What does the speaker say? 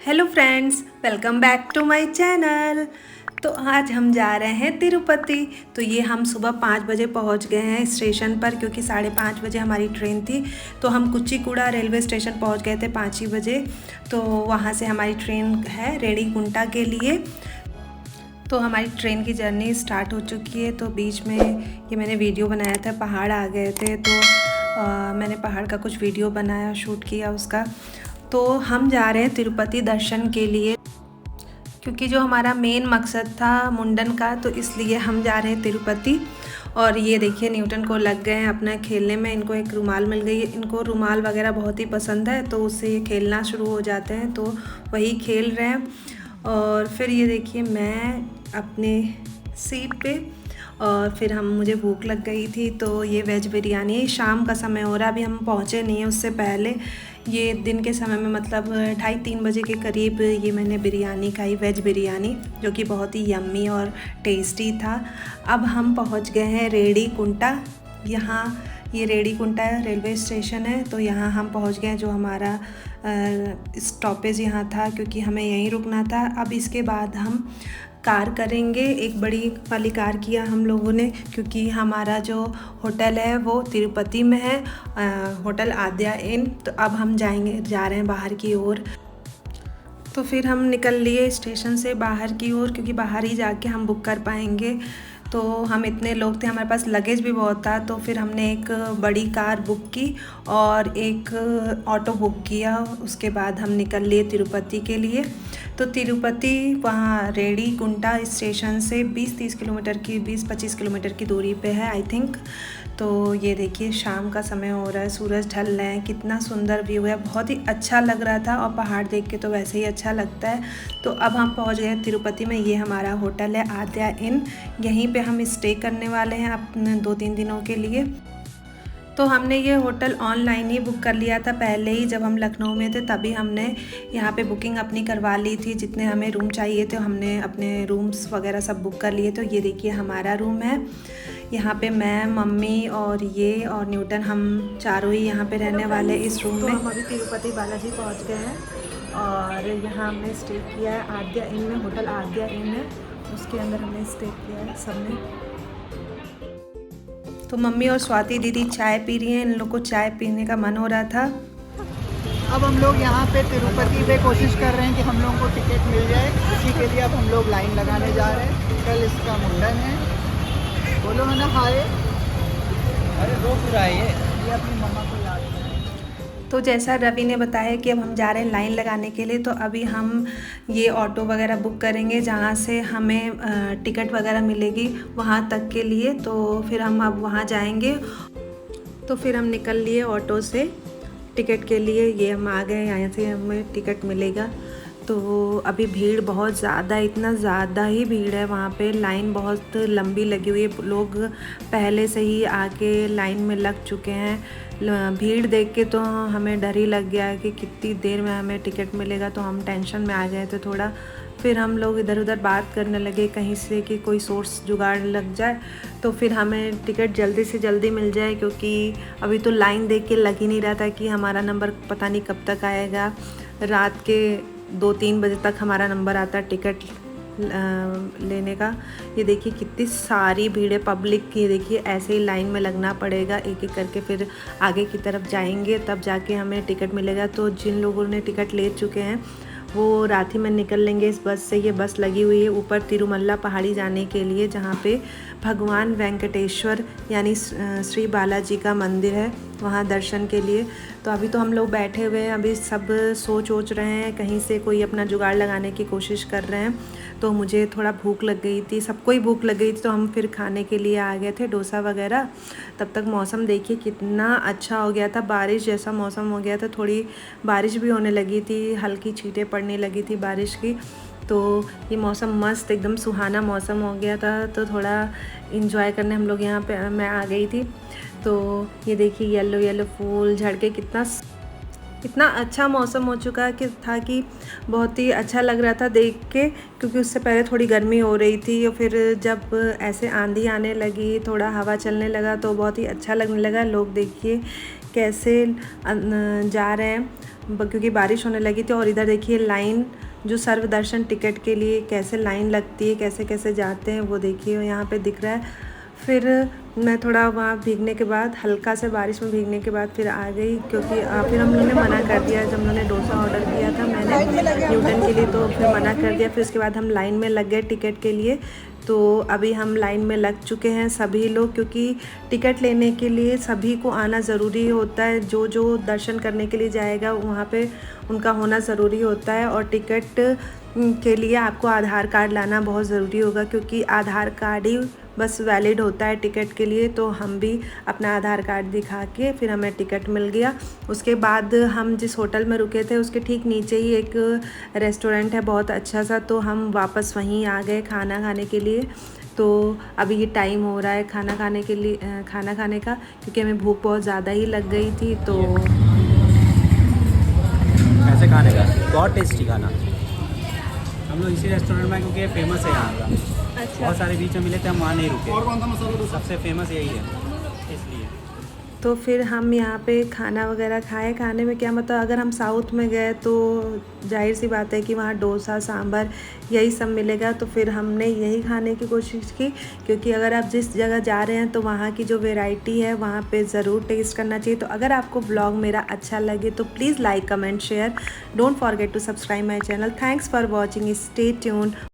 Hello friends, welcome back to my channel. तो आज हम जा रहे हैं तिरुपति। तो ये हम सुबह 5 बजे पहुंच गए हैं स्टेशन पर, क्योंकि 5:30 बजे हमारी ट्रेन थी। तो हम कुच्चीकुड़ा रेलवे स्टेशन पहुंच गए थे 5 ही बजे। तो वहां से हमारी ट्रेन है रेणीगुंटा के लिए। तो हमारी ट्रेन की जर्नी स्टार्ट हो चुकी है। तो बीच में ये मैंने वीडियो बनाया था, पहाड़ आ गए थे तो मैंने पहाड़ का कुछ वीडियो बनाया, शूट किया उसका। तो हम जा रहे हैं तिरुपति दर्शन के लिए, क्योंकि जो हमारा मेन मकसद था मुंडन का, तो इसलिए हम जा रहे हैं तिरुपति। और ये देखिए न्यूटन को लग गए हैं अपना खेलने में। इनको एक रुमाल मिल गई है, इनको रुमाल वगैरह बहुत ही पसंद है, तो उससे ये खेलना शुरू हो जाते हैं। तो वही खेल रहे हैं। और फिर ये देखिए मैं अपने सीट पे, और फिर मुझे भूख लग गई थी तो ये वेज बिरयानी, शाम का समय हो रहा, अभी हम पहुँचे नहीं हैं उससे पहले। ये दिन के समय में मतलब 2:30-3 बजे के करीब ये मैंने बिरयानी खाई, वेज बिरयानी, जो कि बहुत ही यम्मी और टेस्टी था। अब हम पहुंच गए हैं रेणीगुंटा। यहाँ ये रेणीगुंटा रेलवे स्टेशन है, तो यहाँ हम पहुंच गए। जो हमारा स्टॉपेज यहाँ था, क्योंकि हमें यहीं रुकना था। अब इसके बाद हम कार करेंगे, एक बड़ी वाली कार किया हम लोगों ने, क्योंकि हमारा जो होटल है वो तिरुपति में है, होटल आद्या इन। तो अब हम जा रहे हैं बाहर की ओर। तो फिर हम निकल लिए स्टेशन से बाहर की ओर, क्योंकि बाहर ही जाके हम बुक कर पाएंगे। तो हम इतने लोग थे, हमारे पास लगेज भी बहुत था, तो फिर हमने एक बड़ी कार बुक की और एक ऑटो बुक किया। उसके बाद हम निकल लिए तिरुपति के लिए। तो तिरुपति वहाँ रेणीगुंटा स्टेशन से 20-30 किलोमीटर की 20-25 किलोमीटर की दूरी पे है आई थिंक। तो ये देखिए शाम का समय हो रहा है, सूरज ढल रहे हैं, कितना सुंदर व्यू है, बहुत ही अच्छा लग रहा था। और पहाड़ देख के तो वैसे ही अच्छा लगता है। तो अब हम पहुंच गए तिरुपति में। ये हमारा होटल है आद्या इन, यहीं पे हम स्टे करने वाले हैं अपने 2-3 दिनों के लिए। तो हमने ये होटल ऑनलाइन ही बुक कर लिया था पहले ही, जब हम लखनऊ में थे तभी हमने यहाँ पे बुकिंग अपनी करवा ली थी। जितने हमें रूम चाहिए थे हमने अपने रूम्स वगैरह सब बुक कर लिए। तो ये देखिए हमारा रूम है। यहाँ पे मैं, मम्मी और ये और न्यूटन, हम चारों ही यहाँ पे रहने वाले इस रूम में। तो हम अभी तिरुपति बालाजी पहुँच गए हैं और यहाँ हमने स्टे किया है आद्या इन में। होटल आद्या इन है, उसके अंदर हमने स्टे किया है सबने। तो मम्मी और स्वाति दीदी चाय पी रही हैं, इन लोग को चाय पीने का मन हो रहा था। अब हम लोग यहाँ पे तिरुपति पे कोशिश कर रहे हैं कि हम लोगों को टिकट मिल जाए। इसी के लिए अब हम लोग लाइन लगाने जा रहे हैं। कल इसका मुंडन है। बोलो है ना हाय। अरे रो पूरा है ये अपनी मम्मा को याद है। तो जैसा रवि ने बताया कि अब हम जा रहे हैं लाइन लगाने के लिए, तो अभी हम ये ऑटो वगैरह बुक करेंगे जहाँ से हमें टिकट वगैरह मिलेगी वहाँ तक के लिए। तो फिर हम अब वहाँ जाएंगे। तो फिर हम निकल लिए ऑटो से टिकट के लिए। ये हम आ गए, यहाँ से हमें टिकट मिलेगा। तो अभी भीड़ बहुत ज़्यादा, इतना ज़्यादा ही भीड़ है वहाँ पे, लाइन बहुत लंबी लगी हुई है। लोग पहले से ही आके लाइन में लग चुके हैं। भीड़ देख के तो हमें डर ही लग गया कि कितनी देर में हमें टिकट मिलेगा। तो हम टेंशन में आ गए थे थोड़ा। फिर हम लोग इधर उधर बात करने लगे कहीं से कि कोई सोर्स जुगाड़ लग जाए तो फिर हमें टिकट जल्दी से जल्दी मिल जाए, क्योंकि अभी तो लाइन देख के लग ही नहीं रहा था कि हमारा नंबर पता नहीं कब तक आएगा। रात के 2-3 बजे तक हमारा नंबर आता है टिकट लेने का। ये देखिए कितनी सारी भीड़ है पब्लिक की। ये देखिए ऐसे ही लाइन में लगना पड़ेगा, एक एक करके फिर आगे की तरफ जाएंगे तब जाके हमें टिकट मिलेगा। तो जिन लोगों ने टिकट ले चुके हैं वो रात ही में निकल लेंगे इस बस से। ये बस लगी हुई है ऊपर तिरुमल्ला पहाड़ी जाने के लिए, जहाँ पे भगवान वेंकटेश्वर यानी श्री बालाजी का मंदिर है, वहाँ दर्शन के लिए। तो अभी तो हम लोग बैठे हुए हैं, अभी सब सोच रहे हैं, कहीं से कोई अपना जुगाड़ लगाने की कोशिश कर रहे हैं। तो मुझे थोड़ा भूख लग गई थी, सबको ही भूख लग गई थी, तो हम फिर खाने के लिए आ गए थे डोसा वगैरह। तब तक मौसम देखिए कितना अच्छा हो गया था, बारिश जैसा मौसम हो गया था। थोड़ी बारिश भी होने लगी थी, हल्की छींटें पड़ने लगी थी बारिश की। तो ये मौसम मस्त एकदम सुहाना मौसम हो गया था। तो थोड़ा इंजॉय करने हम लोग यहाँ पे मैं आ गई थी। तो ये देखिए येलो येलो फूल झड़ के इतना अच्छा मौसम हो चुका था कि बहुत ही अच्छा लग रहा था देख के, क्योंकि उससे पहले थोड़ी गर्मी हो रही थी। और फिर जब ऐसे आंधी आने लगी, थोड़ा हवा चलने लगा तो बहुत ही अच्छा लगने लगा। लोग देखिए कैसे जा रहे हैं। क्योंकि बारिश होने लगी थी। और इधर देखिए लाइन, जो सर्व दर्शन टिकट के लिए कैसे लाइन लगती है, कैसे कैसे जाते हैं वो देखिए यहाँ पे दिख रहा है। फिर मैं थोड़ा वहाँ भीगने के बाद, हल्का से बारिश में भीगने के बाद फिर आ गई, क्योंकि फिर हम लोगों ने मना कर दिया। जब उन्होंने डोसा ऑर्डर किया था मैंने न्यूटन के लिए, तो फिर मना कर दिया। फिर उसके बाद हम लाइन में लग गए टिकट के लिए। तो अभी हम लाइन में लग चुके हैं सभी लोग, क्योंकि टिकट लेने के लिए सभी को आना ज़रूरी होता है। जो जो दर्शन करने के लिए जाएगा वहाँ पे उनका होना ज़रूरी होता है। और टिकट के लिए आपको आधार कार्ड लाना बहुत ज़रूरी होगा, क्योंकि आधार कार्ड ही बस वैलिड होता है टिकट के लिए। तो हम भी अपना आधार कार्ड दिखा के फिर हमें टिकट मिल गया। उसके बाद हम जिस होटल में रुके थे उसके ठीक नीचे ही एक रेस्टोरेंट है बहुत अच्छा सा, तो हम वापस वहीं आ गए खाना खाने के लिए। तो अभी ये टाइम हो रहा है खाना खाने के लिए, खाना खाने का, क्योंकि हमें भूख बहुत ज़्यादा ही लग गई थी। तो ऐसे खाने का बहुत टेस्टी खाना। हम लोग इसी रेस्टोरेंट में, क्योंकि ये फेमस है यहाँ का। अच्छा, बहुत सारे बीच में मिले थे, हम वहाँ नहीं रुके। और कौन सा मसाला सबसे फेमस यही है, इसलिए। तो फिर हम यहाँ पे खाना वगैरह खाए। खाने में क्या मतलब, अगर हम साउथ में गए तो जाहिर सी बात है कि वहाँ डोसा सांभर यही सब मिलेगा। तो फिर हमने यही खाने की कोशिश की, क्योंकि अगर आप जिस जगह जा रहे हैं तो वहाँ की जो वैरायटी है वहाँ पे ज़रूर टेस्ट करना चाहिए। तो अगर आपको व्लॉग मेरा अच्छा लगे तो please like comment share, don't forget to subscribe my channel. Thanks for watching, stay tuned.